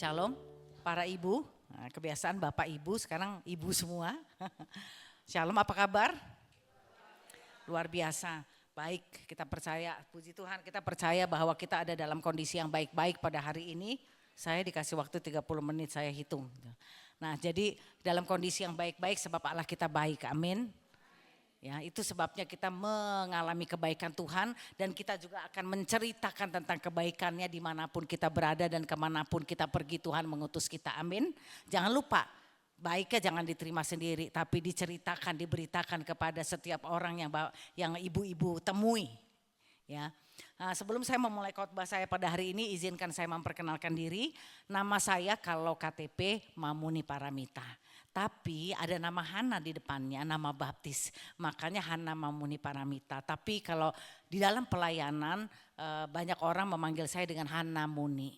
Shalom para ibu, nah, kebiasaan bapak ibu sekarang ibu semua. Shalom, apa kabar? Luar biasa, baik, kita percaya, puji Tuhan, kita percaya bahwa kita ada dalam kondisi yang baik-baik pada hari ini. Saya dikasih waktu 30 menit, saya hitung. Nah, jadi dalam kondisi yang baik-baik sebab Allah kita baik, amin. Ya, itu sebabnya kita mengalami kebaikan Tuhan dan kita juga akan menceritakan tentang kebaikannya dimanapun kita berada dan kemanapun kita pergi, Tuhan mengutus kita, amin. Jangan lupa, baiknya jangan diterima sendiri tapi diceritakan, diberitakan kepada setiap orang yang ibu-ibu temui. Ya, nah, sebelum saya memulai khotbah saya pada hari ini, izinkan saya memperkenalkan diri. Nama saya kalau KTP Mamuni Paramita. Tapi ada nama Hana di depannya, nama baptis. Makanya Hana Mamuni Paramita. Tapi kalau di dalam pelayanan banyak orang memanggil saya dengan Hana Muni.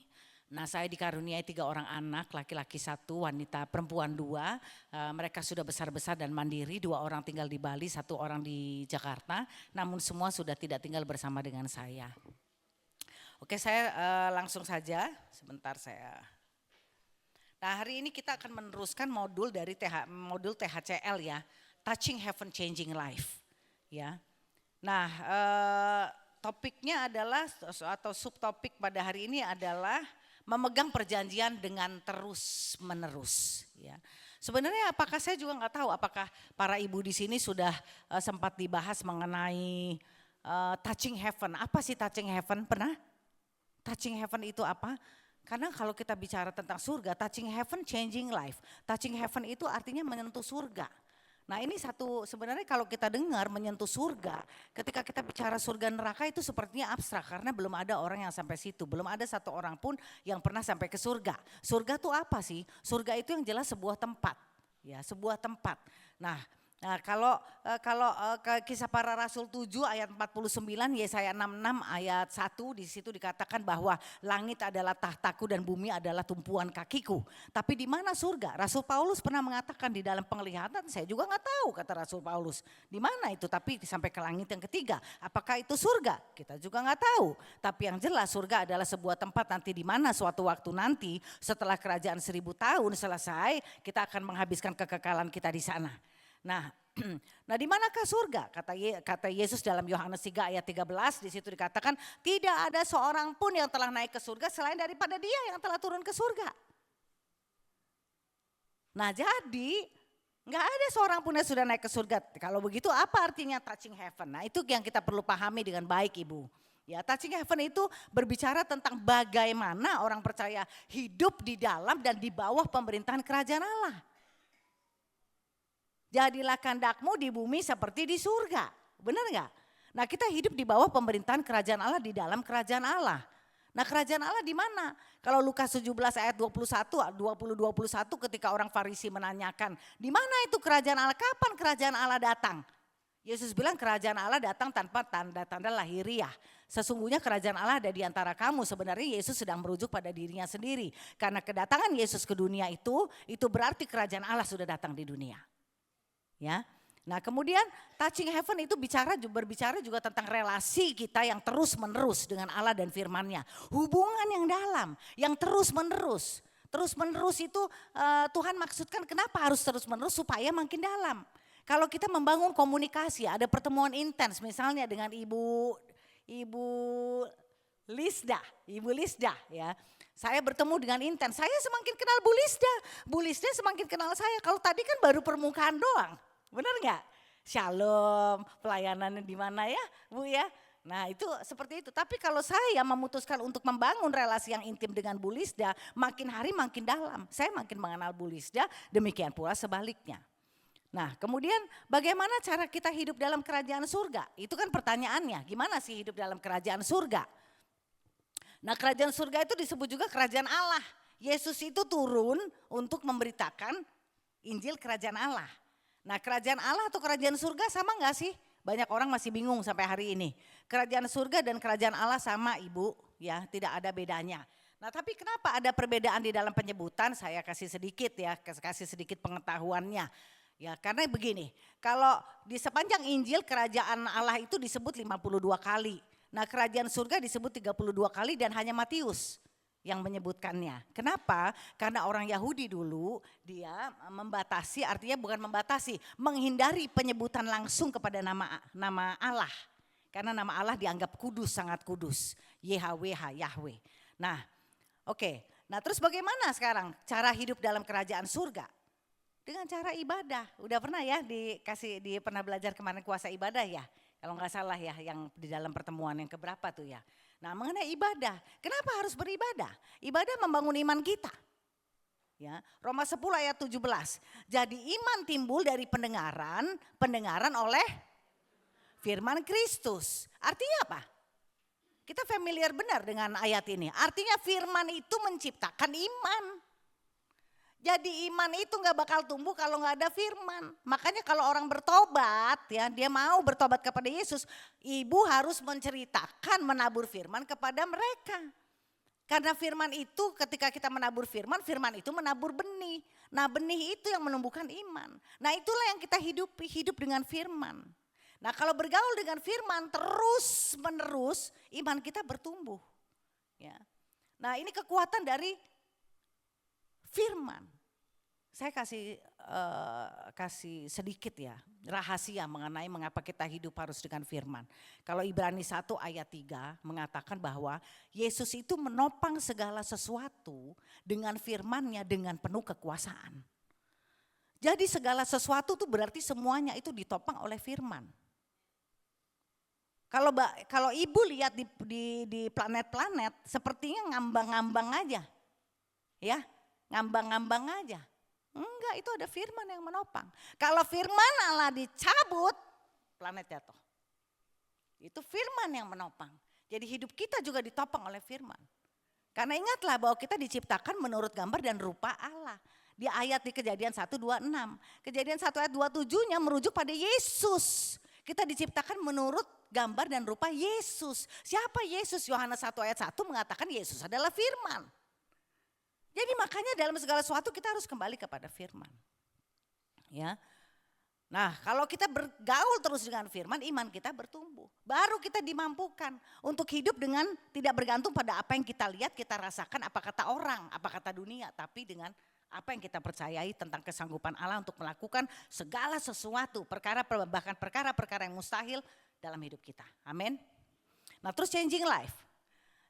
Nah, saya dikaruniai 3 orang anak, laki-laki 1, wanita perempuan 2. Mereka sudah besar-besar dan mandiri, 2 orang tinggal di Bali, 1 orang di Jakarta. Namun semua sudah tidak tinggal bersama dengan saya. Oke, saya langsung saja, sebentar saya. Nah, hari ini kita akan meneruskan modul dari modul THCL ya, Touching Heaven Changing Life. Ya. Nah, topiknya adalah atau subtopik pada hari ini adalah memegang perjanjian dengan terus menerus. Ya. Sebenarnya apakah saya juga nggak tahu apakah para ibu di sini sudah sempat dibahas mengenai touching heaven. Apa sih touching heaven? Pernah? Touching heaven itu apa? Karena kalau kita bicara tentang surga, touching heaven changing life. Touching heaven itu artinya menyentuh surga. Nah, ini satu, sebenarnya kalau kita dengar menyentuh surga, ketika kita bicara surga neraka itu sepertinya abstrak karena belum ada orang yang sampai situ. Belum ada satu orang pun yang pernah sampai ke surga. Surga itu apa sih? Surga itu yang jelas sebuah tempat. Ya, sebuah tempat. Nah, kalau Kisah Para Rasul 7 ayat 49, Yesaya 66 ayat 1 di situ dikatakan bahwa langit adalah tahtaku dan bumi adalah tumpuan kakiku. Tapi di mana surga? Rasul Paulus pernah mengatakan di dalam penglihatan, saya juga nggak tahu kata Rasul Paulus. Di mana itu? Tapi sampai ke langit yang ketiga. Apakah itu surga? Kita juga nggak tahu. Tapi yang jelas surga adalah sebuah tempat nanti di mana suatu waktu nanti setelah kerajaan 1000 tahun selesai, kita akan menghabiskan kekekalan kita di sana. Nah, di manakah surga? Kata Yesus dalam Yohanes 3 ayat 13, di situ dikatakan tidak ada seorang pun yang telah naik ke surga selain daripada Dia yang telah turun ke surga. Nah, jadi nggak ada seorang pun yang sudah naik ke surga. Kalau begitu apa artinya touching heaven? Nah, itu yang kita perlu pahami dengan baik, Ibu. Ya, touching heaven itu berbicara tentang bagaimana orang percaya hidup di dalam dan di bawah pemerintahan kerajaan Allah. Jadilah kehendakmu di bumi seperti di surga. Benar gak? Nah, kita hidup di bawah pemerintahan kerajaan Allah, di dalam kerajaan Allah. Nah, kerajaan Allah di mana? Kalau Lukas 17 ayat 20-21 ketika orang Farisi menanyakan, di mana itu kerajaan Allah? Kapan kerajaan Allah datang? Yesus bilang kerajaan Allah datang tanpa tanda-tanda lahiriah. Sesungguhnya kerajaan Allah ada di antara kamu. Sebenarnya Yesus sedang merujuk pada dirinya sendiri. Karena kedatangan Yesus ke dunia itu berarti kerajaan Allah sudah datang di dunia. Ya, nah kemudian touching heaven itu berbicara juga tentang relasi kita yang terus menerus dengan Allah dan firman-Nya. Hubungan yang dalam, yang terus menerus. Terus menerus itu Tuhan maksudkan kenapa harus terus menerus supaya makin dalam. Kalau kita membangun komunikasi, ada pertemuan intens misalnya dengan Ibu Lisda ya. Saya bertemu dengan intens, saya semakin kenal Bu Lisda semakin kenal saya. Kalau tadi kan baru permukaan doang, benar nggak? Shalom, pelayanannya di mana ya Bu ya? Nah itu seperti itu, tapi kalau saya memutuskan untuk membangun relasi yang intim dengan Bu Lisda, makin hari makin dalam. Saya makin mengenal Bu Lisda, demikian pula sebaliknya. Nah kemudian bagaimana cara kita hidup dalam kerajaan surga? Itu kan pertanyaannya, gimana sih hidup dalam kerajaan surga? Nah kerajaan surga itu disebut juga kerajaan Allah. Yesus itu turun untuk memberitakan Injil kerajaan Allah. Nah kerajaan Allah atau kerajaan surga sama gak sih? Banyak orang masih bingung sampai hari ini. Kerajaan surga dan kerajaan Allah sama Ibu, ya tidak ada bedanya. Nah tapi kenapa ada perbedaan di dalam penyebutan? Saya kasih sedikit ya, kasih sedikit pengetahuannya. Ya karena begini, kalau di sepanjang Injil kerajaan Allah itu disebut 52 kali. Nah kerajaan surga disebut 32 kali dan hanya Matius. yang menyebutkannya. Kenapa? Karena orang Yahudi dulu dia membatasi, artinya bukan membatasi, menghindari penyebutan langsung kepada nama Allah. Karena nama Allah dianggap kudus, sangat kudus. YHWH, Yahweh. Nah, oke. Nah, terus bagaimana sekarang cara hidup dalam kerajaan surga? Dengan cara ibadah. Udah pernah ya pernah belajar kemarin kuasa ibadah ya? Kalau nggak salah ya, yang di dalam pertemuan yang keberapa tuh ya. Nah, mengenai ibadah, kenapa harus beribadah? Ibadah membangun iman kita. Ya, Roma 10 ayat 17. Jadi iman timbul dari pendengaran oleh firman Kristus. Artinya apa? Kita familiar benar dengan ayat ini. Artinya firman itu menciptakan iman. Jadi iman itu gak bakal tumbuh kalau gak ada firman. Makanya kalau orang bertobat ya, dia mau bertobat kepada Yesus, ibu harus menceritakan, menabur firman kepada mereka. Karena firman itu ketika kita menabur firman itu menabur benih. Nah, benih itu yang menumbuhkan iman. Nah, itulah yang kita hidup dengan firman. Nah, kalau bergaul dengan firman terus menerus, iman kita bertumbuh. Ya. Nah, ini kekuatan dari firman. Saya kasih sedikit ya rahasia mengenai mengapa kita hidup harus dengan firman. Kalau Ibrani 1 ayat 3 mengatakan bahwa Yesus itu menopang segala sesuatu dengan firman-Nya dengan penuh kekuasaan. Jadi segala sesuatu itu berarti semuanya itu ditopang oleh firman. Kalau ibu lihat di planet-planet sepertinya ngambang-ngambang aja. Ya, ngambang-ngambang aja. Enggak, itu ada firman yang menopang. Kalau firman Allah dicabut, planet jatuh. Itu firman yang menopang. Jadi hidup kita juga ditopang oleh firman. Karena ingatlah bahwa kita diciptakan menurut gambar dan rupa Allah. Di ayat di Kejadian 1:26. Kejadian 1 ayat 27-nya merujuk pada Yesus. Kita diciptakan menurut gambar dan rupa Yesus. Siapa Yesus? Yohanes 1 ayat 1 mengatakan Yesus adalah firman. Jadi makanya dalam segala sesuatu kita harus kembali kepada firman. Ya. Nah, kalau kita bergaul terus dengan firman, iman kita bertumbuh. Baru kita dimampukan untuk hidup dengan tidak bergantung pada apa yang kita lihat, kita rasakan, apa kata orang, apa kata dunia, tapi dengan apa yang kita percayai tentang kesanggupan Allah untuk melakukan segala sesuatu, bahkan perkara-perkara yang mustahil dalam hidup kita. Amin. Nah, terus changing life.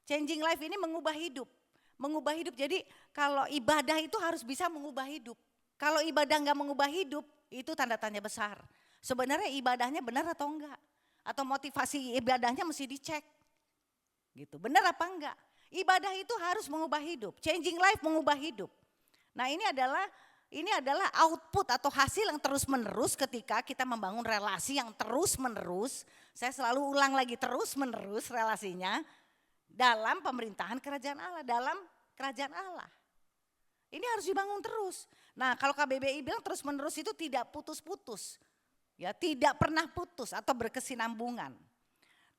Changing life ini mengubah hidup. Mengubah hidup, jadi kalau ibadah itu harus bisa mengubah hidup. Kalau ibadah enggak mengubah hidup, itu tanda tanya besar. Sebenarnya ibadahnya benar atau enggak? Atau motivasi ibadahnya mesti dicek. Gitu, benar apa enggak? Ibadah itu harus mengubah hidup, changing life mengubah hidup. Nah, ini adalah output atau hasil yang terus menerus ketika kita membangun relasi yang terus menerus. Saya selalu ulang lagi, terus menerus relasinya. Dalam pemerintahan kerajaan Allah, dalam kerajaan Allah. Ini harus dibangun terus. Nah, kalau KBBI bilang terus menerus itu tidak putus-putus. Ya, tidak pernah putus atau berkesinambungan.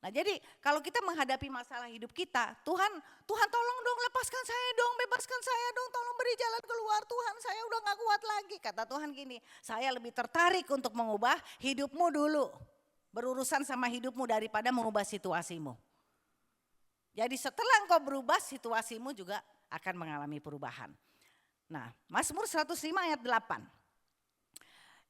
Nah, jadi kalau kita menghadapi masalah hidup kita, Tuhan tolong dong, lepaskan saya dong, bebaskan saya dong, tolong beri jalan keluar, Tuhan saya udah gak kuat lagi. Kata Tuhan gini, saya lebih tertarik untuk mengubah hidupmu dulu. Berurusan sama hidupmu daripada mengubah situasimu. Jadi setelah engkau berubah, situasimu juga akan mengalami perubahan. Nah, Mazmur 105 ayat 8.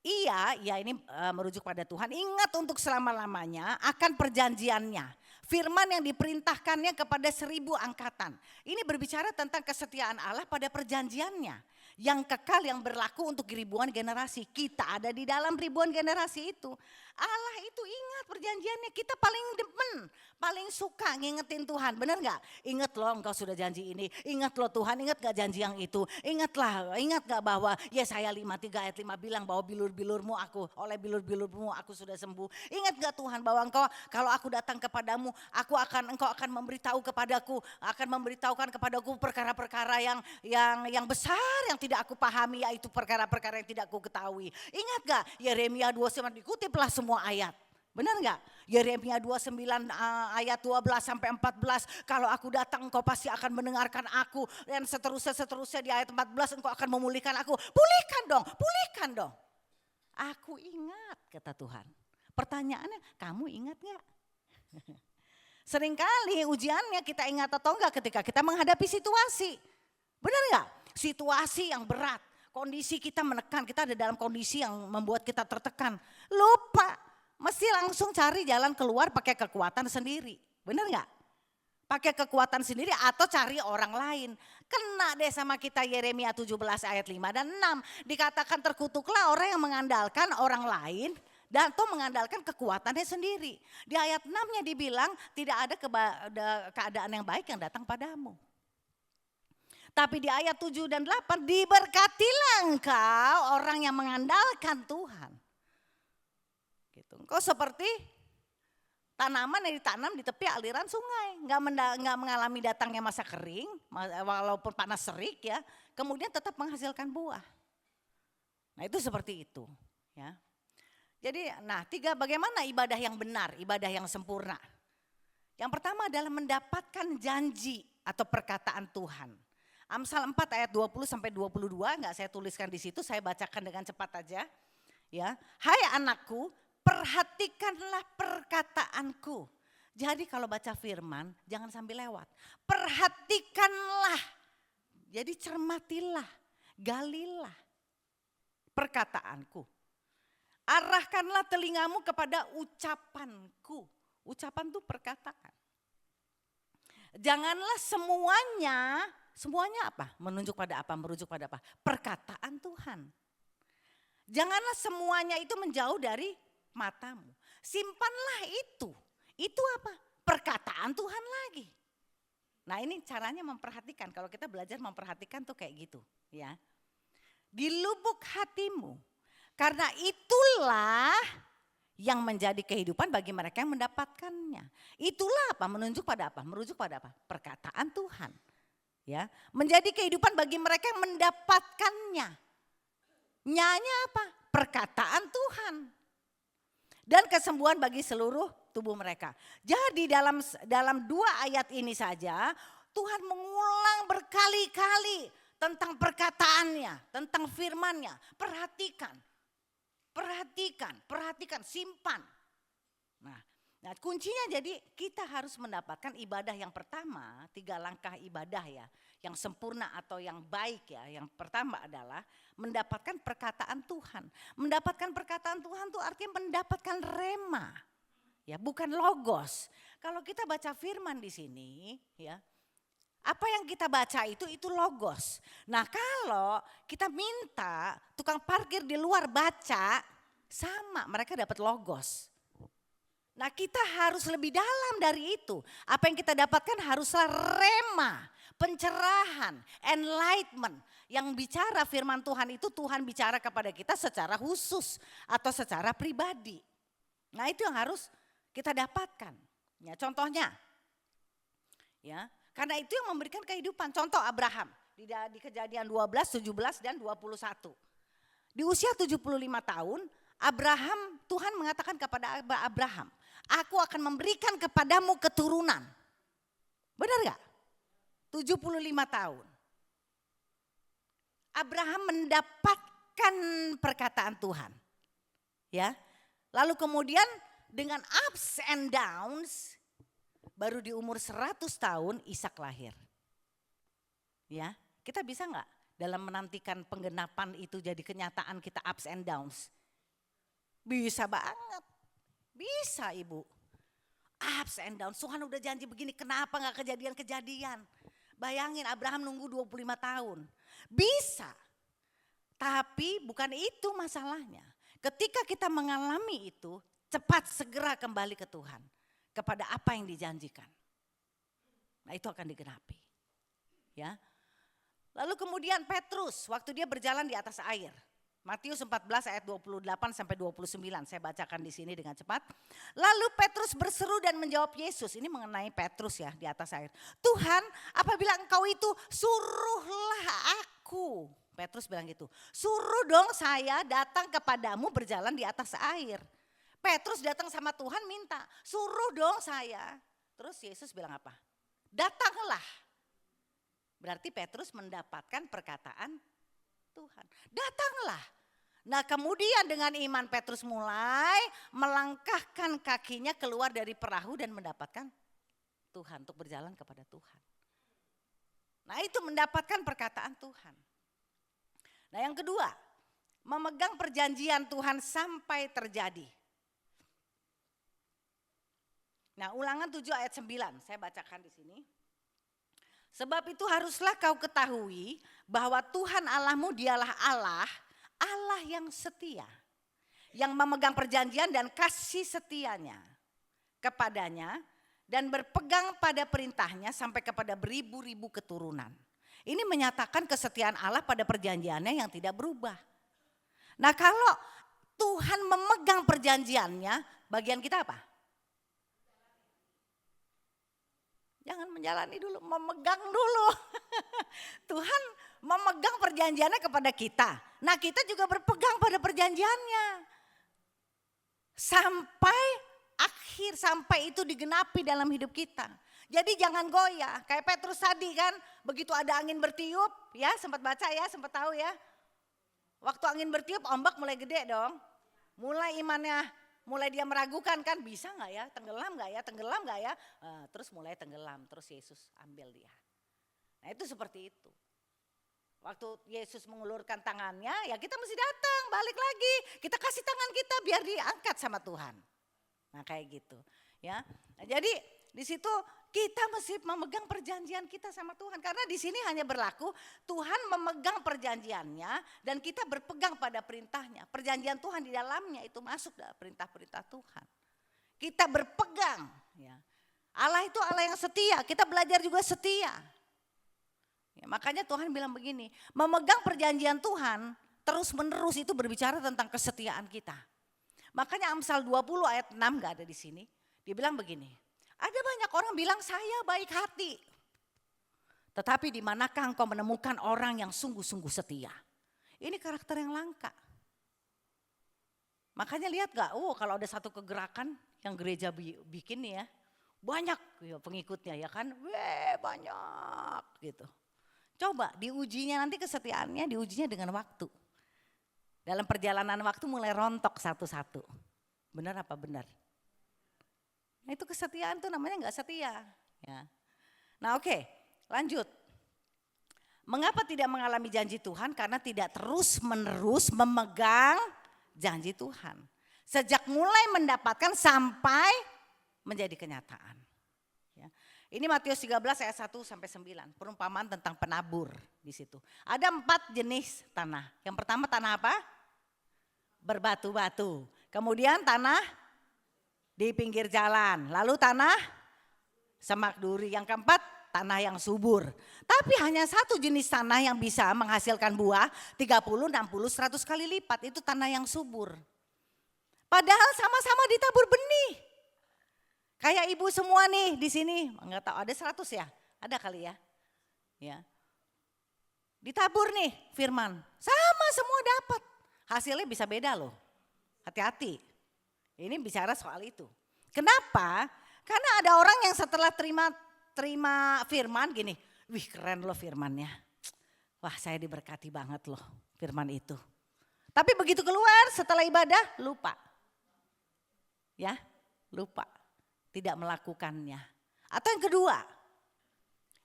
Ia ini merujuk pada Tuhan, ingat untuk selama-lamanya akan perjanjiannya. Firman yang diperintahkannya kepada 1000 angkatan. Ini berbicara tentang kesetiaan Allah pada perjanjiannya. Yang kekal, yang berlaku untuk ribuan generasi. Kita ada di dalam ribuan generasi itu. Allah itu ingat perjanjiannya, kita paling demen, paling suka ngingetin Tuhan, benar gak? Ingat loh engkau sudah janji ini, ingat loh Tuhan, ingat gak janji yang itu, ingat gak bahwa Yesaya 53 ayat 5 bilang bahwa oleh bilur-bilurmu aku sudah sembuh. Ingat gak Tuhan bahwa engkau, kalau aku datang kepadamu, engkau akan memberitahukan kepadaku perkara-perkara yang besar yang tidak aku pahami, yaitu perkara-perkara yang tidak aku ketahui. Ingat gak Yeremia 29 dikutiplah semua ayat. Benar enggak? Yeremia 29 ayat 12 sampai 14. Kalau aku datang engkau pasti akan mendengarkan aku. Dan seterusnya di ayat 14 engkau akan memulihkan aku. Pulihkan dong. Aku ingat kata Tuhan. Pertanyaannya, kamu ingat enggak? Seringkali ujiannya kita ingat atau enggak ketika kita menghadapi situasi. Benar enggak? Situasi yang berat, kondisi kita menekan, kita ada dalam kondisi yang membuat kita tertekan. Lupa, mesti langsung cari jalan keluar pakai kekuatan sendiri. Benar enggak? Pakai kekuatan sendiri atau cari orang lain. Kena deh sama kita Yeremia 17 ayat 5 dan 6. Dikatakan terkutuklah orang yang mengandalkan orang lain dan atau mengandalkan kekuatannya sendiri. Di ayat 6-nya dibilang tidak ada keadaan yang baik yang datang padamu. Tapi di ayat 7 dan 8 diberkatilah engkau orang yang mengandalkan Tuhan. Gitu. Engkau seperti tanaman yang ditanam di tepi aliran sungai, nggak mengalami datangnya masa kering, walaupun panas terik ya, kemudian tetap menghasilkan buah. Nah itu seperti itu, ya. Jadi, bagaimana ibadah yang benar, ibadah yang sempurna? Yang pertama adalah mendapatkan janji atau perkataan Tuhan. Amsal 4 ayat 20 sampai 22, nggak saya tuliskan di situ, saya bacakan dengan cepat aja. Ya, hai anakku, perhatikanlah perkataanku. Jadi kalau baca firman jangan sambil lewat. Perhatikanlah. Jadi cermatilah, galilah perkataanku. Arahkanlah telingamu kepada ucapanku. Ucapan itu perkataan. Janganlah semuanya apa? Menunjuk pada apa? Merujuk pada apa? Perkataan Tuhan. Janganlah semuanya itu menjauh dari matamu. Simpanlah itu. Itu apa? Perkataan Tuhan lagi. Nah ini caranya memperhatikan. Kalau kita belajar memperhatikan tuh kayak gitu. Ya. Di lubuk hatimu. Karena itulah yang menjadi kehidupan bagi mereka yang mendapatkannya. Itulah apa? Menunjuk pada apa? Merujuk pada apa? Perkataan Tuhan. Ya. Menjadi kehidupan bagi mereka yang mendapatkannya. Nyanya apa? Perkataan Tuhan. Dan kesembuhan bagi seluruh tubuh mereka. Jadi dalam 2 ayat ini saja Tuhan mengulang berkali-kali tentang perkataannya, tentang firman-Nya. Perhatikan, simpan. Nah kuncinya jadi kita harus mendapatkan ibadah yang pertama, 3 langkah ibadah ya, yang sempurna atau yang baik ya. Yang pertama adalah mendapatkan perkataan Tuhan. Mendapatkan perkataan Tuhan itu artinya mendapatkan rema. Ya, bukan logos. Kalau kita baca firman di sini ya, apa yang kita baca itu logos. Nah kalau kita minta tukang parkir di luar baca, sama mereka dapat logos. Nah kita harus lebih dalam dari itu. Apa yang kita dapatkan haruslah rema, pencerahan, enlightenment. Yang bicara firman Tuhan itu Tuhan bicara kepada kita secara khusus atau secara pribadi. Nah itu yang harus kita dapatkan. Ya, contohnya, ya, karena itu yang memberikan kehidupan. Contoh Abraham di Kejadian 12, 17 dan 21. Di usia 75 tahun, Tuhan mengatakan kepada Abraham, aku akan memberikan kepadamu keturunan. Benar gak? 75 tahun. Abraham mendapatkan perkataan Tuhan. Ya. Lalu kemudian dengan ups and downs, baru di umur 100 tahun Ishak lahir. Ya, kita bisa gak dalam menantikan penggenapan itu jadi kenyataan kita ups and downs? Bisa banget. Bisa Ibu. Ups and downs, Tuhan udah janji begini, kenapa gak kejadian-kejadian? Bayangin Abraham nunggu 25 tahun. Bisa. Tapi bukan itu masalahnya. Ketika kita mengalami itu, cepat segera kembali ke Tuhan. Kepada apa yang dijanjikan. Nah itu akan digenapi. Ya. Lalu kemudian Petrus, waktu dia berjalan di atas air. Matius 14 ayat 28 sampai 29, saya bacakan di sini dengan cepat. Lalu Petrus berseru dan menjawab Yesus, ini mengenai Petrus ya di atas air. Tuhan, apabila engkau itu suruhlah aku. Petrus bilang gitu, suruh dong saya datang kepadamu berjalan di atas air. Petrus datang sama Tuhan minta, suruh dong saya. Terus Yesus bilang apa? Datanglah. Berarti Petrus mendapatkan perkataan Tuhan. Datanglah. Nah kemudian dengan iman Petrus mulai melangkahkan kakinya keluar dari perahu dan mendapatkan Tuhan, untuk berjalan kepada Tuhan. Nah itu mendapatkan perkataan Tuhan. Nah yang kedua, memegang perjanjian Tuhan sampai terjadi. Nah Ulangan 7 ayat 9, saya bacakan di sini. Sebab itu haruslah kau ketahui bahwa Tuhan Allahmu dialah Allah, Allah yang setia. Yang memegang perjanjian dan kasih setianya kepadanya dan berpegang pada perintahnya sampai kepada beribu-ribu keturunan. Ini menyatakan kesetiaan Allah pada perjanjiannya yang tidak berubah. Nah kalau Tuhan memegang perjanjiannya, bagian kita apa? Jangan menjalani dulu, memegang dulu. Tuhan memegang perjanjiannya kepada kita. Nah kita juga berpegang pada perjanjiannya. Sampai akhir, sampai itu digenapi dalam hidup kita. Jadi jangan goyah, kayak Petrus tadi kan, begitu ada angin bertiup, ya sempat baca ya, sempat tahu ya. Waktu angin bertiup ombak mulai gede dong. Mulai imannya, mulai dia meragukan kan, bisa gak ya, tenggelam gak ya. Terus mulai tenggelam, terus Yesus ambil dia. Nah itu seperti itu. Waktu Yesus mengulurkan tangannya, ya kita mesti datang, balik lagi. Kita kasih tangan kita biar diangkat sama Tuhan. Nah kayak gitu ya. Nah, jadi di situ kita mesti memegang perjanjian kita sama Tuhan. Karena di sini hanya berlaku Tuhan memegang perjanjiannya dan kita berpegang pada perintahnya. Perjanjian Tuhan di dalamnya itu masuk dalam perintah-perintah Tuhan. Kita berpegang. Ya. Allah itu Allah yang setia, kita belajar juga setia. Ya, makanya Tuhan bilang begini, memegang perjanjian Tuhan terus menerus itu berbicara tentang kesetiaan kita. Makanya Amsal 20 ayat 6 gak ada di sini. Dia bilang begini, ada banyak orang bilang saya baik hati. Tetapi di manakah engkau menemukan orang yang sungguh-sungguh setia? Ini karakter yang langka. Makanya lihat gak, kalau ada satu kegerakan yang gereja bikin nih ya. Banyak ya pengikutnya ya kan, banyak gitu. Coba diujinya nanti kesetiaannya, diujinya dengan waktu. Dalam perjalanan waktu mulai rontok satu-satu. Benar apa benar? Nah itu kesetiaan tuh namanya gak setia. Ya. Nah oke, lanjut. Mengapa tidak mengalami janji Tuhan? Karena tidak terus menerus memegang janji Tuhan. Sejak mulai mendapatkan sampai menjadi kenyataan. Ya. Ini Matius 13 ayat 1 sampai 9, perumpamaan tentang penabur di situ. Ada 4 jenis tanah. Yang pertama tanah apa? Berbatu-batu. Kemudian tanah di pinggir jalan. Lalu tanah semak duri. Yang keempat tanah yang subur. Tapi hanya satu jenis tanah yang bisa menghasilkan buah 30, 60, 100 kali lipat. Itu tanah yang subur. Padahal sama-sama ditabur benih. Kayak ibu semua nih di sini, enggak tahu ada 100 ya? Ada kali ya? Ya. Ditabur nih firman, sama semua dapat. Hasilnya bisa beda loh. Hati-hati. Ini bicara soal itu. Kenapa? Karena ada orang yang setelah terima firman gini, wih keren loh firmannya. Wah saya diberkati banget loh firman itu. Tapi begitu keluar setelah ibadah lupa. Ya, lupa. Tidak melakukannya. Atau yang kedua,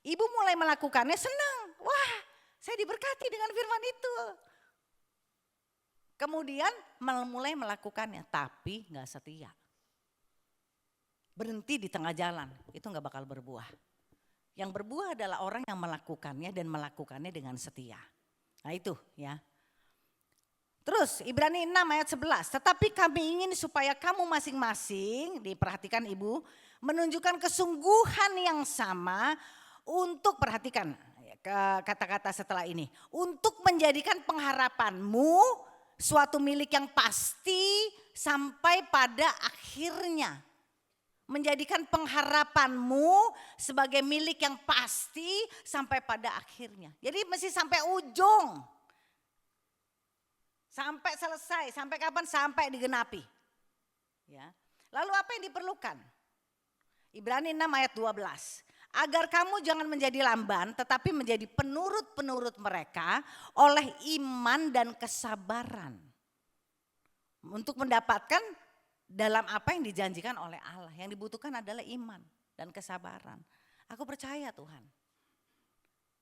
ibu mulai melakukannya senang. Wah saya diberkati dengan firman itu. Kemudian mulai melakukannya tapi gak setia. Berhenti di tengah jalan, itu gak bakal berbuah. Yang berbuah adalah orang yang melakukannya dan melakukannya dengan setia. Nah itu ya. Terus Ibrani 6 ayat 11, tetapi kami ingin supaya kamu masing-masing, diperhatikan ibu, menunjukkan kesungguhan yang sama untuk, perhatikan kata-kata setelah ini, untuk menjadikan pengharapanmu suatu milik yang pasti sampai pada akhirnya. Menjadikan pengharapanmu sebagai milik yang pasti sampai pada akhirnya. Jadi mesti sampai ujung. Sampai selesai, sampai kapan? Sampai digenapi. Ya. Lalu apa yang diperlukan? Ibrani 6 ayat 12. Agar kamu jangan menjadi lamban tetapi menjadi penurut-penurut mereka oleh iman dan kesabaran. Untuk mendapatkan dalam apa yang dijanjikan oleh Allah. Yang dibutuhkan adalah iman dan kesabaran. Aku percaya Tuhan.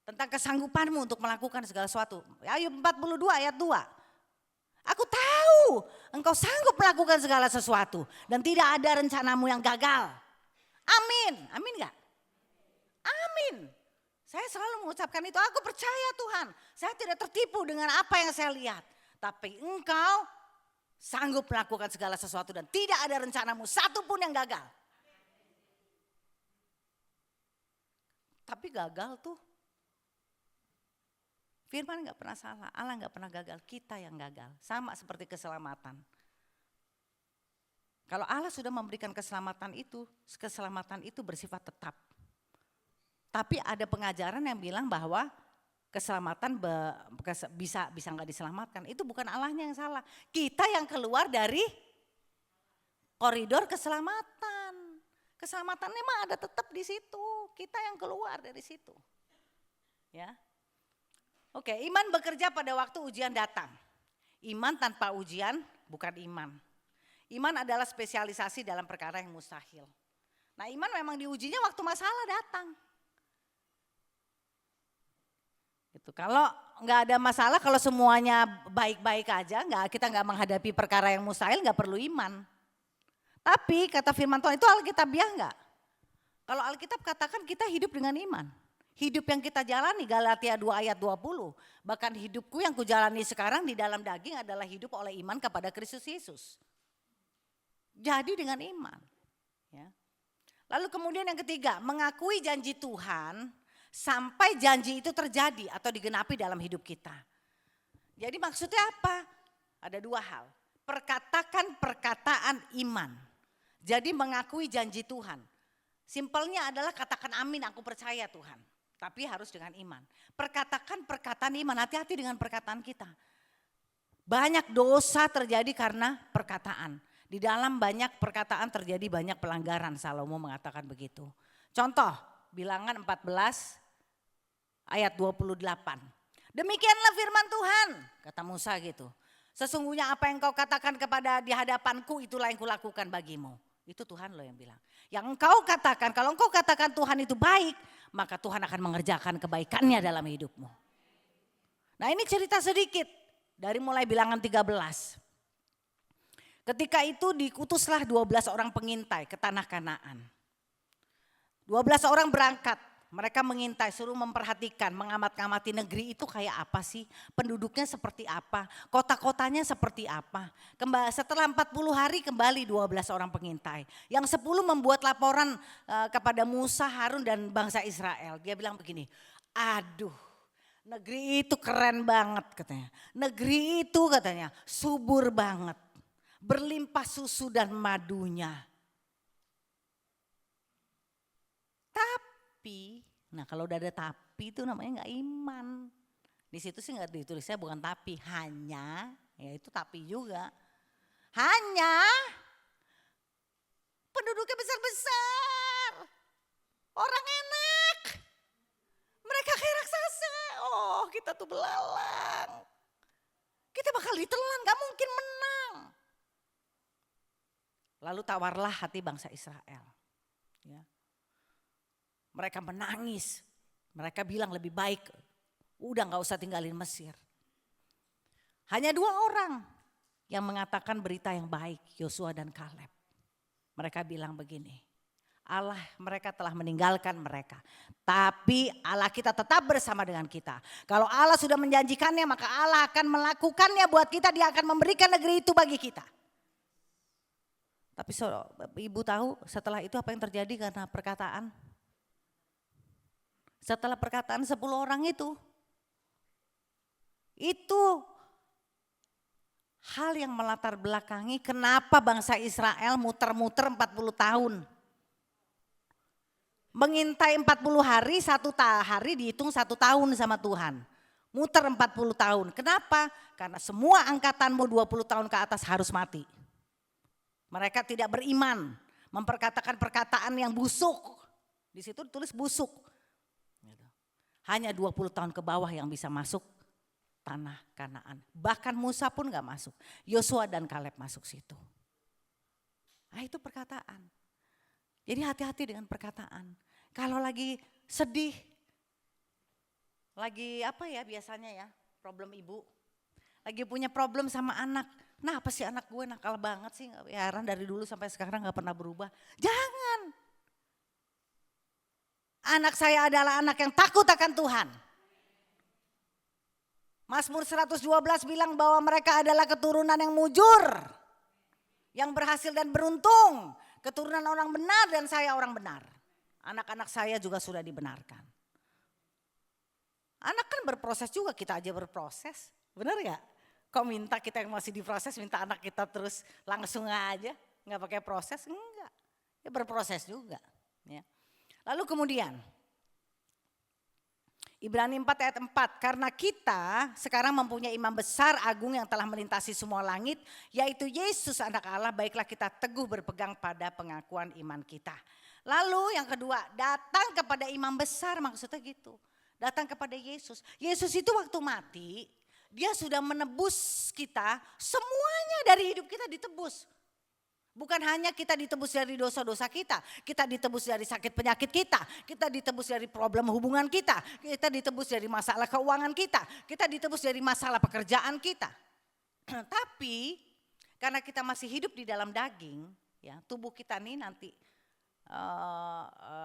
Tentang kesanggupanmu untuk melakukan segala sesuatu. Ayub 42 ayat 2. Aku tahu engkau sanggup melakukan segala sesuatu dan tidak ada rencanamu yang gagal. Amin. Amin gak? Amin. Saya selalu mengucapkan itu, aku percaya Tuhan. Saya tidak tertipu dengan apa yang saya lihat. Tapi engkau sanggup melakukan segala sesuatu dan tidak ada rencanamu satupun yang gagal. Tapi gagal tuh. Firman gak pernah salah, Allah gak pernah gagal, kita yang gagal. Sama seperti keselamatan. Kalau Allah sudah memberikan keselamatan itu bersifat tetap. Tapi ada pengajaran yang bilang bahwa keselamatan bisa gak diselamatkan. Itu bukan Allahnya yang salah. Kita yang keluar dari koridor keselamatan. Keselamatannya mah ada tetap di situ. Kita yang keluar dari situ. Ya. Oke, iman bekerja pada waktu ujian datang. Iman tanpa ujian bukan iman. Iman adalah spesialisasi dalam perkara yang mustahil. Nah, iman memang diujinya waktu masalah datang. Gitu. Kalau nggak ada masalah, kalau semuanya baik-baik aja, kita nggak menghadapi perkara yang mustahil, nggak perlu iman. Tapi kata firman Tuhan itu Alkitabiah nggak? Kalau Alkitab katakan kita hidup dengan iman. Hidup yang kita jalani Galatia 2 ayat 20. Bahkan hidupku yang kujalani sekarang di dalam daging adalah hidup oleh iman kepada Kristus Yesus. Jadi dengan iman. Ya. Lalu kemudian yang ketiga, mengakui janji Tuhan sampai janji itu terjadi atau digenapi dalam hidup kita. Jadi maksudnya apa? Ada dua hal. Perkatakan perkataan iman. Jadi mengakui janji Tuhan. Simpelnya adalah katakan amin, aku percaya Tuhan. Tapi harus dengan iman. Perkatakan perkataan iman, hati-hati dengan perkataan kita. Banyak dosa terjadi karena perkataan. Di dalam banyak perkataan terjadi banyak pelanggaran, Salomo mengatakan begitu. Contoh, Bilangan 14 ayat 28. Demikianlah firman Tuhan, kata Musa gitu. Sesungguhnya apa yang kau katakan kepada di hadapanku itulah yang kulakukan bagimu. Itu Tuhan loh yang bilang. Yang engkau katakan, kalau engkau katakan Tuhan itu baik, maka Tuhan akan mengerjakan kebaikannya dalam hidupmu. Nah ini cerita sedikit dari mulai Bilangan 13. Ketika itu dikutuslah 12 orang pengintai ke tanah Kanaan. 12 orang berangkat. Mereka mengintai, suruh memperhatikan, mengamat-ngamati negeri itu kayak apa sih, penduduknya seperti apa, kota-kotanya seperti apa. Setelah 40 hari kembali 12 orang pengintai. Yang 10 membuat laporan kepada Musa, Harun dan bangsa Israel. Dia bilang begini, aduh negeri itu keren banget katanya. Negeri itu katanya subur banget, berlimpah susu dan madunya. Tapi, nah kalau udah ada tapi itu namanya nggak iman. Di situ sih nggak ditulisnya bukan tapi, hanya, ya itu tapi juga. Hanya penduduknya besar-besar, orang enak, mereka kayak raksasa. Oh kita tuh belalang, kita bakal ditelan, gak mungkin menang. Lalu tawarlah hati bangsa Israel. Ya. Mereka menangis, mereka bilang lebih baik udah gak usah tinggalin Mesir. Hanya 2 orang yang mengatakan berita yang baik, Yosua dan Kaleb. Mereka bilang begini, Allah mereka telah meninggalkan mereka, tapi Allah kita tetap bersama dengan kita. Kalau Allah sudah menjanjikannya maka Allah akan melakukannya buat kita, dia akan memberikan negeri itu bagi kita. Tapi ibu tahu setelah itu apa yang terjadi karena perkataan? Setelah perkataan 10 orang itu hal yang melatar belakangi kenapa bangsa Israel muter-muter 40 tahun. Mengintai 40 hari, 1 hari dihitung 1 tahun sama Tuhan. Muter 40 tahun. Kenapa? Karena semua angkatanmu 20 tahun ke atas harus mati. Mereka tidak beriman, memperkatakan perkataan yang busuk. Di situ tulis busuk. Hanya 20 tahun ke bawah yang bisa masuk tanah Kanaan. Bahkan Musa pun gak masuk. Yosua dan Kaleb masuk situ. Nah itu perkataan. Jadi hati-hati dengan perkataan. Kalau lagi sedih, lagi apa ya biasanya ya, problem ibu. Lagi punya problem sama anak. Nah apa sih anak gue nakal banget sih, heran dari dulu sampai sekarang gak pernah berubah. Jangan. Anak saya adalah anak yang takut akan Tuhan. Mazmur 112 bilang bahwa mereka adalah keturunan yang mujur. Yang berhasil dan beruntung. Keturunan orang benar dan saya orang benar. Anak-anak saya juga sudah dibenarkan. Anak kan berproses juga, kita aja berproses. Benar gak? Kok minta kita yang masih diproses, minta anak kita terus langsung aja. Gak pakai proses, enggak. Ya berproses juga. Ya. Lalu kemudian, Ibrani 4 ayat 4, karena kita sekarang mempunyai imam besar agung yang telah melintasi semua langit, yaitu Yesus anak Allah, baiklah kita teguh berpegang pada pengakuan iman kita. Lalu yang kedua, datang kepada imam besar, maksudnya gitu. Datang kepada Yesus. Yesus itu waktu mati, dia sudah menebus kita, semuanya dari hidup kita ditebus. Bukan hanya kita ditebus dari dosa-dosa kita ditebus dari sakit penyakit kita ditebus dari problem hubungan kita ditebus dari masalah keuangan kita ditebus dari masalah pekerjaan kita. Tapi karena kita masih hidup di dalam daging, ya tubuh kita nih nanti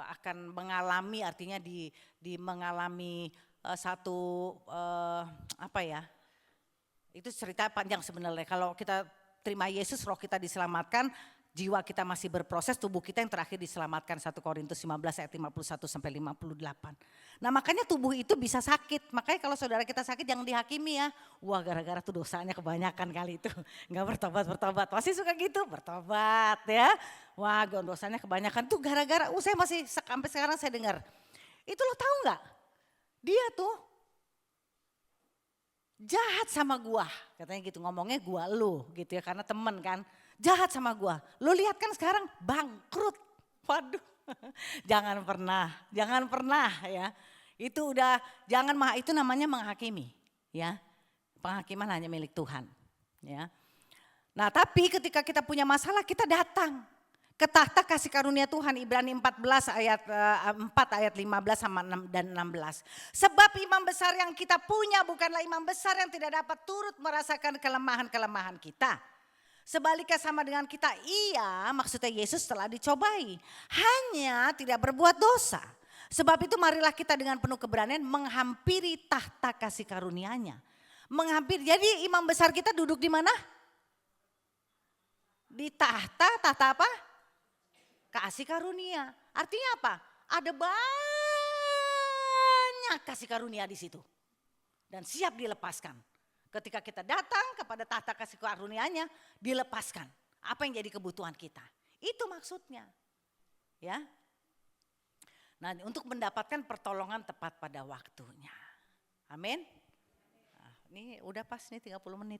akan mengalami, artinya mengalami satu apa ya? Itu cerita panjang sebenarnya. Kalau kita terima Yesus, roh kita diselamatkan, jiwa kita masih berproses, tubuh kita yang terakhir diselamatkan. 1 Korintus 15 ayat 51 sampai 58. Nah makanya tubuh itu bisa sakit. Makanya kalau saudara kita sakit jangan dihakimi ya. Wah gara-gara tuh dosanya kebanyakan kali itu. Enggak bertobat. Masih suka gitu, bertobat ya. Wah dosanya kebanyakan tuh gara-gara, saya masih sampai sekarang saya dengar. Itu lo tahu nggak? Dia tuh jahat sama gua, katanya gitu, ngomongnya gua lu gitu ya, karena temen kan, jahat sama gua. Lu lihat kan sekarang bangkrut, waduh, jangan pernah ya. Itu udah, itu namanya menghakimi ya, penghakiman hanya milik Tuhan ya. Nah tapi ketika kita punya masalah kita datang ke tahta kasih karunia Tuhan, Ibrani 14 ayat 4 ayat 15 sama 6 dan 16. Sebab imam besar yang kita punya bukanlah imam besar yang tidak dapat turut merasakan kelemahan-kelemahan kita. Sebaliknya sama dengan kita, maksudnya Yesus telah dicobai, hanya tidak berbuat dosa. Sebab itu marilah kita dengan penuh keberanian menghampiri tahta kasih karunia-Nya. Menghampiri, jadi imam besar kita duduk di mana? Di tahta apa? Kasih karunia. Artinya apa? Ada banyak kasih karunia di situ. Dan siap dilepaskan. Ketika kita datang kepada tahta kasih karunia-Nya, dilepaskan. Apa yang jadi kebutuhan kita. Itu maksudnya. Ya. Nah, untuk mendapatkan pertolongan tepat pada waktunya. Amin. Nah, ini udah pas nih 30 menit.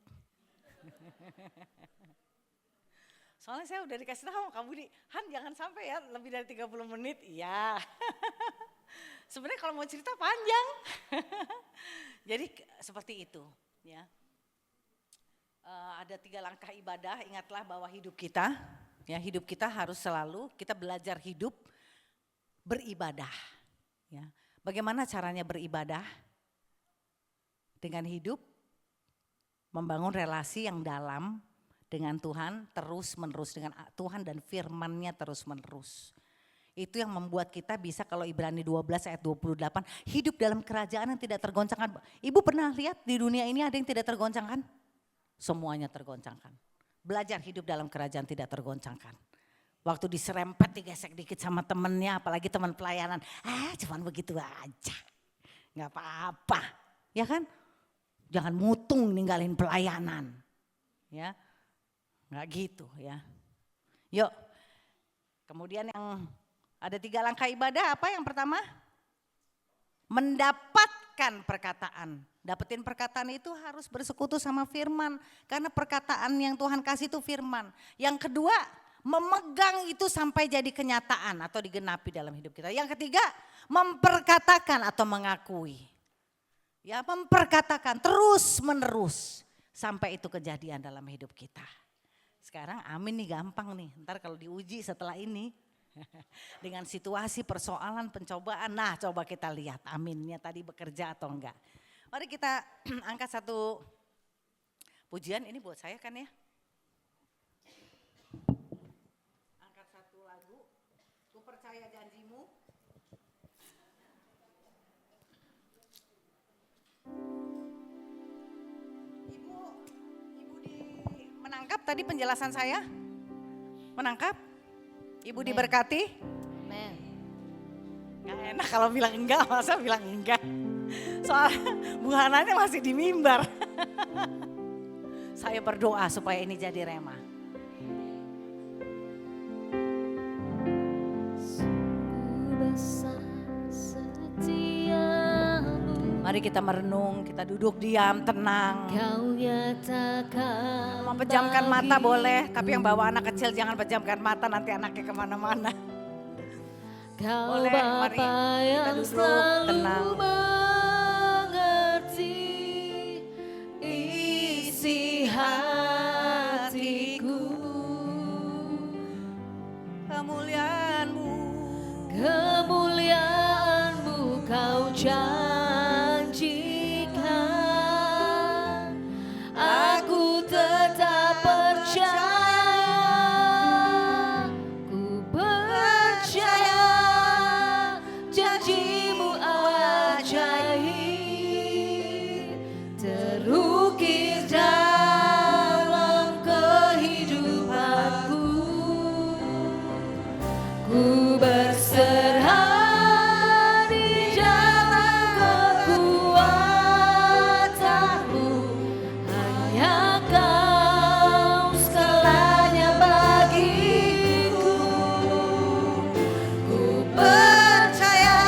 Soalnya saya udah dikasih tahu kamu Han jangan sampai ya lebih dari 30 menit. Iya. Sebenarnya kalau mau cerita panjang. Jadi seperti itu ya. Ada 3 langkah ibadah, ingatlah bahwa hidup kita harus selalu kita belajar hidup beribadah ya. Bagaimana caranya beribadah? Dengan hidup membangun relasi yang dalam dengan Tuhan terus menerus, dengan Tuhan dan firman-Nya terus menerus. Itu yang membuat kita bisa, kalau Ibrani 12 ayat 28, hidup dalam kerajaan yang tidak tergoncangkan. Ibu pernah lihat di dunia ini ada yang tidak tergoncangkan? Semuanya tergoncangkan. Belajar hidup dalam kerajaan tidak tergoncangkan. Waktu diserempet, digesek dikit sama temennya, apalagi teman pelayanan. Cuman begitu aja, gak apa-apa. Ya kan? Jangan mutung ninggalin pelayanan. Ya. Nggak gitu ya. Yuk, kemudian yang ada 3 langkah ibadah, apa yang pertama? Mendapatkan perkataan. Dapetin perkataan itu harus bersekutu sama firman. Karena perkataan yang Tuhan kasih itu firman. Yang kedua, memegang itu sampai jadi kenyataan atau digenapi dalam hidup kita. Yang ketiga, memperkatakan atau mengakui. Ya, memperkatakan terus menerus sampai itu kejadian dalam hidup kita. Sekarang amin nih gampang nih, ntar kalau diuji setelah ini Dengan situasi persoalan pencobaan. Nah coba kita lihat aminnya tadi bekerja atau enggak. Mari kita angkat satu pujian, ini buat saya kan ya. Angkat satu lagu, ku percaya janjimu. Menangkap tadi penjelasan saya? Menangkap? Ibu Amen. Diberkati? Amen. Gak enak kalau bilang enggak, masa bilang enggak. Soalnya Bu Hananya masih di mimbar. Saya berdoa supaya ini jadi rema. Mari kita merenung, kita duduk diam, tenang. Kau nyatakan Mau pejamkan mata boleh, tapi yang bawa anak kecil jangan pejamkan mata, nanti anaknya kemana-mana. Kau Boleh, mari Bapa kita yang duduk, selalu tenang. mengerti isi hatiku. Kemuliaan-Mu, Kemuliaan-Mu kau janjikan, aku tetap percaya, ku percaya janjimu ajaib, terukir dalam kehidupanku. Ku berserah di dalam kekuatan-Mu, hanya Kau segalanya bagiku. Ku percaya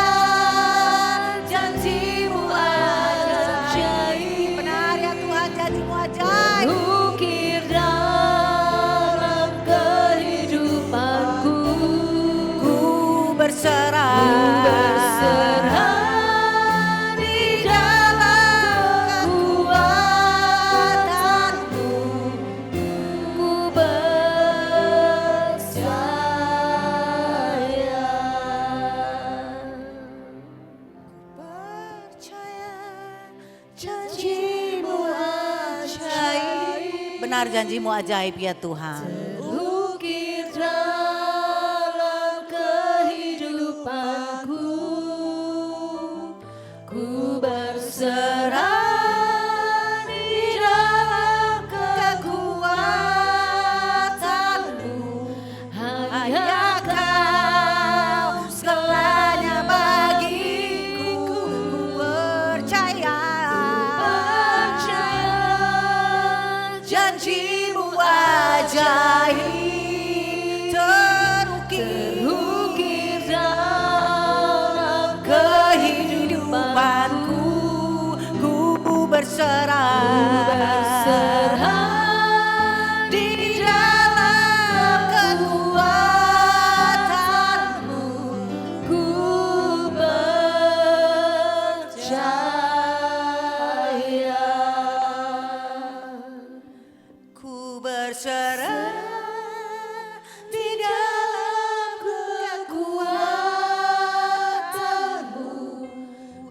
janji-Mu ajaib, benar ya Tuhan, janji-Mu ajaib. terukir dalam kehidupanku. Berserah di dalam kekuatan-Mu, ku percaya. Percaya Janji-Mu ajaib, benar, janji-Mu ajaib ya Tuhan. terukir dalam kehidupanku. Ku berserah di dalam kekuatan-Mu, hanya Kau segalanya bagiku. Ku percaya, janji-Mu ajaib, terukir dalam kehidupanku. ku berserah di dalam kekuatan-Mu, ku percaya. ku berserah Di dalam kekuatan-Mu,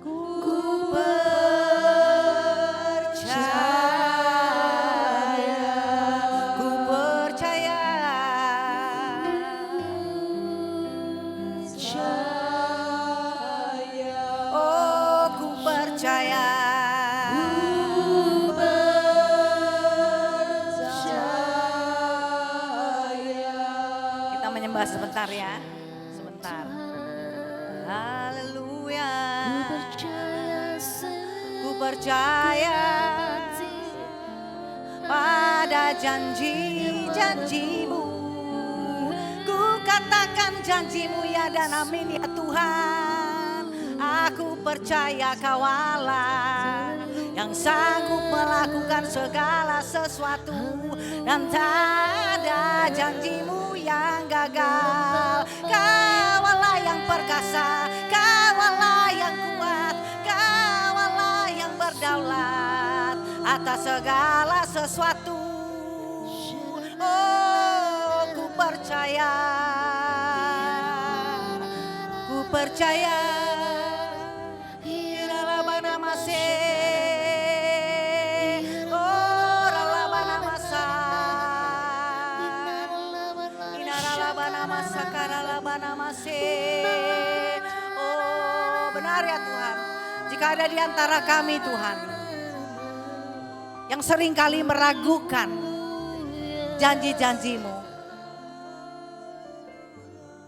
ku percaya. ku percaya. Oh, ku percaya. Kita menyembah sebentar ya, sebentar. Haleluya. Ku percaya pada janji-janji-Mu. Ku katakan janji-Mu ya dan amin ya Tuhan. Aku percaya Kau Allah yang sanggup melakukan segala sesuatu, dan tak ada janji-Mu yang gagal. Kau Allah yang perkasa, Kau Allah yang kuat, Kau Allah yang berdaulat atas segala sesuatu. Oh, ku percaya. percaya. Iralabana mase. Oralabana masa. Inaralabana masa karalabana mase. Oh, benar ya Tuhan. Jika ada di antara kami Tuhan yang seringkali meragukan janji-janji-Mu,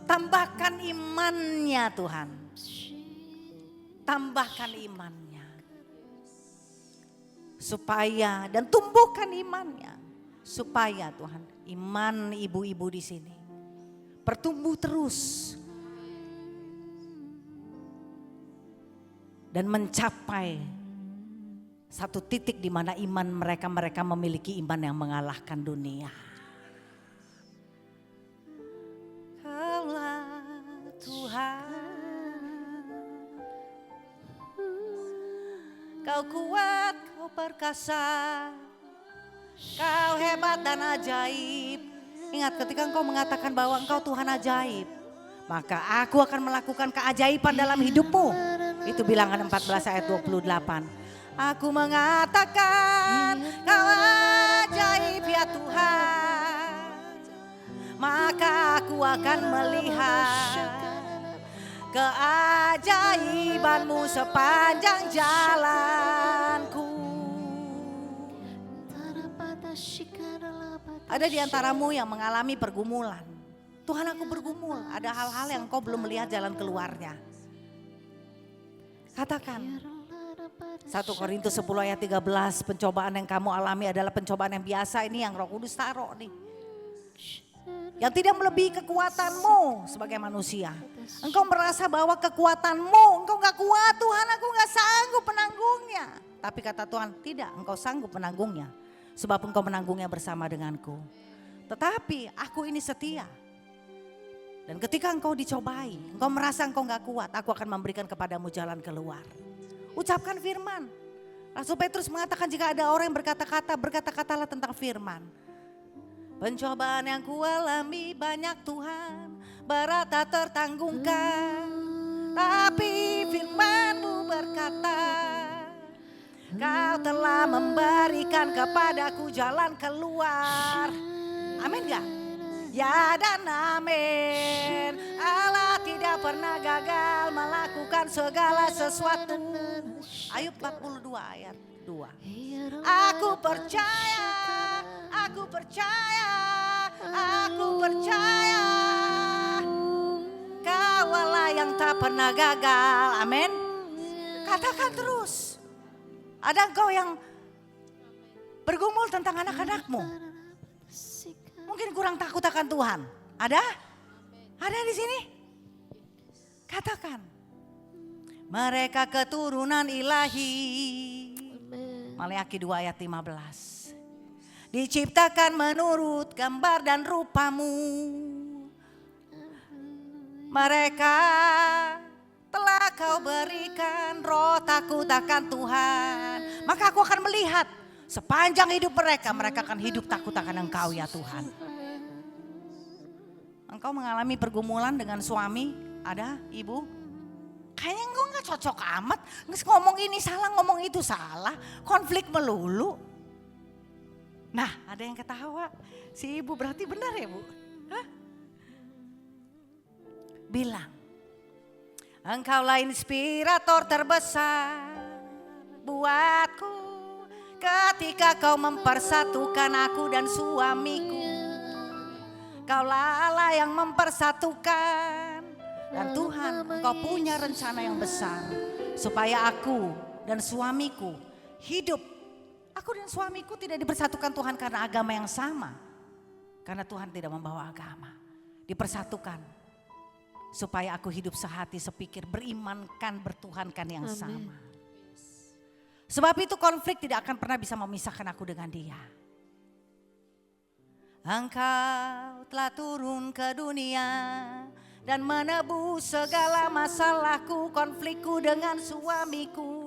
tambahkan imannya Tuhan. Tambahkan imannya. Supaya dan tumbuhkan imannya. Supaya Tuhan, iman ibu-ibu di sini bertumbuh terus. Dan mencapai satu titik di mana iman mereka memiliki iman yang mengalahkan dunia. Kaulah Tuhan, Kau kuat, Kau perkasa, Kau hebat dan ajaib. Ingat ketika Engkau mengatakan bahwa Engkau Tuhan ajaib, maka aku akan melakukan keajaiban dalam hidupmu. Itu Bilangan 14 ayat 28. Aku mengatakan Kau ajaib ya Tuhan, maka aku akan melihat keajaiban-Mu sepanjang jalanku. Ada di antaramu yang mengalami pergumulan. Tuhan, aku bergumul, ada hal-hal yang Engkau belum melihat jalan keluarnya. Katakan 1 Korintus 10 ayat 13, pencobaan yang kamu alami adalah pencobaan yang biasa, ini yang Roh Kudus taruh nih. Yang tidak melebihi kekuatanmu sebagai manusia. Engkau merasa bahwa kekuatanmu, engkau gak kuat Tuhan, aku gak sanggup menanggungnya. Tapi kata Tuhan, tidak, engkau sanggup menanggungnya. Sebab engkau menanggungnya bersama denganku. Tetapi aku ini setia. Dan ketika engkau dicobai, engkau merasa engkau gak kuat, aku akan memberikan kepadamu jalan keluar. Ucapkan firman. Rasul Petrus mengatakan jika ada orang yang berkata-kata, berkata-katalah tentang firman. Pencobaan yang kualami banyak Tuhan, berat tak tertanggungkan. Tapi firman-Mu berkata, Kau telah memberikan kepadaku jalan keluar. Amin gak? Ya dan amin. Allah tidak pernah gagal melakukan segala sesuatu. Ayub 42 ayat 2. Aku percaya, aku percaya, aku percaya. Kau Allah yang tak pernah gagal. Amin. Katakan terus. Ada engkau yang bergumul tentang anak-anakmu. Mungkin kurang takut akan Tuhan. Ada? Ada di sini? Katakan. Mereka keturunan ilahi. Maleakhi 2 ayat 15. Diciptakan menurut gambar dan rupa-Mu. Mereka telah Kau berikan roh takut akan Tuhan. Maka aku akan melihat sepanjang hidup mereka akan hidup takut akan Engkau ya Tuhan. Engkau mengalami pergumulan dengan suami, ada ibu? Kayaknya engkau gak cocok amat, ngomong ini salah, ngomong itu salah, konflik melulu. Nah ada yang ketawa, si ibu berarti benar ya Bu? Hah? Bilang, Engkaulah inspirator terbesar buatku. Ketika Kau mempersatukan aku dan suamiku. Kaulah Allah yang mempersatukan. Dan Tuhan, Engkau punya rencana yang besar. Supaya aku dan suamiku hidup. Aku dan suamiku tidak dipersatukan Tuhan karena agama yang sama. Karena Tuhan tidak membawa agama. Dipersatukan. Supaya aku hidup sehati, sepikir, berimankan, bertuhankan yang sama. Sebab itu konflik tidak akan pernah bisa memisahkan aku dengan dia. Engkau telah turun ke dunia dan menebus segala masalahku, konflikku dengan suamiku.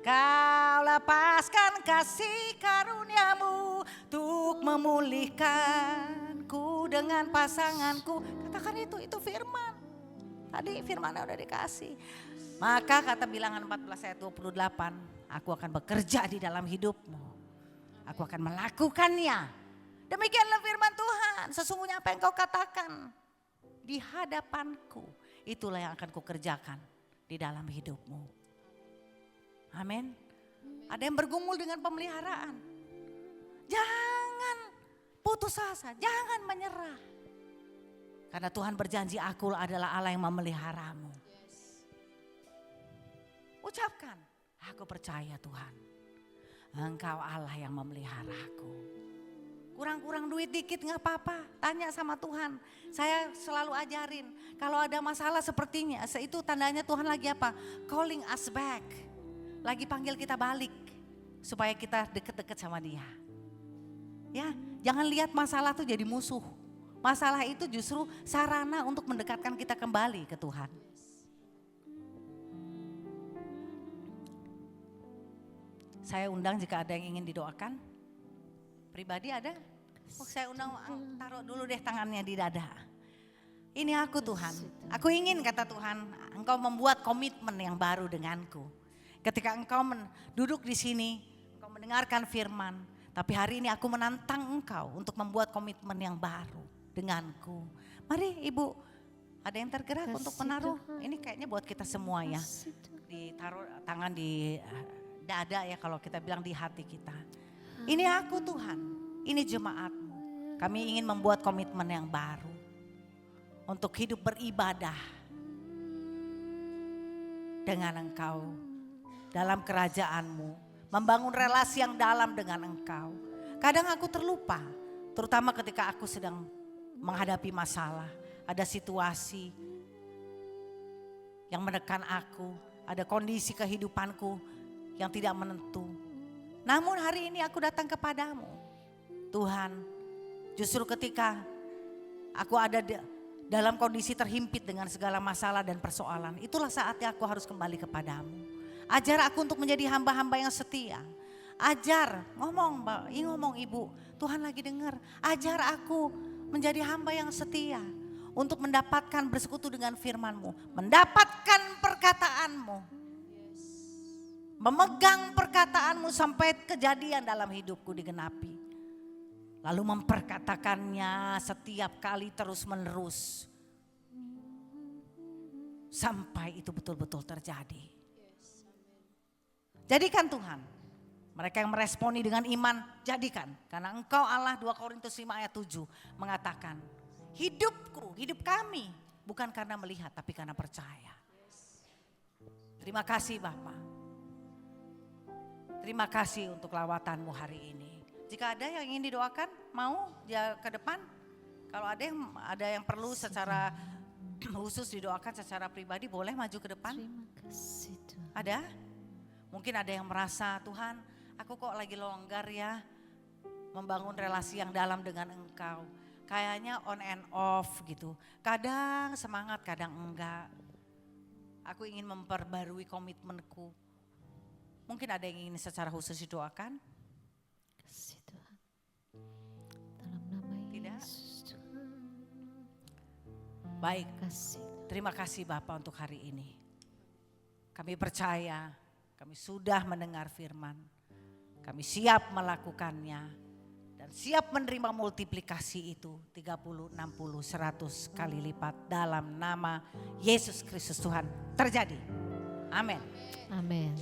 Kau lepaskan kasih karunia-Mu untuk memulihkanku dengan pasanganku. Katakan itu firman. Tadi firman-Nya udah dikasih. Maka kata Bilangan 14 ayat 28, aku akan bekerja di dalam hidupmu. Aku akan melakukannya. Demikianlah firman Tuhan. Sesungguhnya apa yang kau katakan di hadapanku, itulah yang akan kukerjakan di dalam hidupmu. Amin. Ada yang bergumul dengan pemeliharaan. Jangan putus asa, jangan menyerah. Karena Tuhan berjanji, aku adalah Allah yang memeliharamu. Ucapkan, aku percaya Tuhan, Engkau Allah yang memeliharaku. Kurang-kurang duit dikit gak apa-apa, tanya sama Tuhan. Saya selalu ajarin, kalau ada masalah sepertinya, itu tandanya Tuhan lagi apa? Calling us back, lagi panggil kita balik. Supaya kita deket-deket sama Dia. Ya, jangan lihat masalah itu jadi musuh. Masalah itu justru sarana untuk mendekatkan kita kembali ke Tuhan. Saya undang jika ada yang ingin didoakan. Pribadi ada? Oh, saya undang, taruh dulu deh tangannya di dada. Ini aku Tuhan. Aku ingin, kata Tuhan, Engkau membuat komitmen yang baru denganku. Ketika Engkau duduk di sini, Engkau mendengarkan firman. Tapi hari ini aku menantang Engkau untuk membuat komitmen yang baru denganku. Mari Ibu, ada yang tergerak untuk menaruh. Ini kayaknya buat kita semua ya. Ditaruh tangan di dada ya, kalau kita bilang di hati kita. Ini aku Tuhan, ini jemaatmu. Kami ingin membuat komitmen yang baru. Untuk hidup beribadah dengan Engkau. Dalam kerajaanmu, membangun relasi yang dalam dengan Engkau. Kadang aku terlupa, terutama ketika aku sedang menghadapi masalah. Ada situasi yang menekan aku, ada kondisi kehidupanku yang tidak menentu. Namun hari ini aku datang kepadamu. Tuhan, justru ketika aku ada dalam kondisi terhimpit dengan segala masalah dan persoalan, itulah saatnya aku harus kembali kepadamu. Ajar aku untuk menjadi hamba-hamba yang setia. Ajar, ngomong Mbak, ngomong Ibu, Tuhan lagi dengar. Ajar aku menjadi hamba yang setia. Untuk mendapatkan bersekutu dengan firman-Mu. Mendapatkan perkataan-Mu. Memegang perkataan-Mu sampai kejadian dalam hidupku digenapi. Lalu memperkatakannya setiap kali terus menerus. Sampai itu betul-betul terjadi. Jadikan Tuhan, mereka yang meresponi dengan iman, jadikan. Karena Engkau Allah, 2 Korintus 5 ayat 7 mengatakan, hidupku, hidup kami bukan karena melihat tapi karena percaya. Terima kasih Bapak. Terima kasih untuk lawatanmu hari ini. Jika ada yang ingin didoakan, mau dia ke depan. Kalau ada yang perlu secara khusus didoakan secara pribadi, boleh maju ke depan. Terima kasih Tuhan. Ada? Mungkin ada yang merasa, Tuhan aku kok lagi longgar ya membangun relasi yang dalam dengan Engkau. Kayaknya on and off gitu. Kadang semangat, kadang enggak. Aku ingin memperbarui komitmenku. Mungkin ada yang ingin secara khusus didoakan? Kasih Tuhan. Dalam nama Tidak? Yesus Tuhan. Baik, Kasih. terima kasih Bapak untuk hari ini. Kami percaya, kami sudah mendengar firman. Kami siap melakukannya. Dan siap menerima multiplikasi itu 30, 60, 100 kali lipat dalam nama Yesus Kristus Tuhan terjadi. Amin. Amin.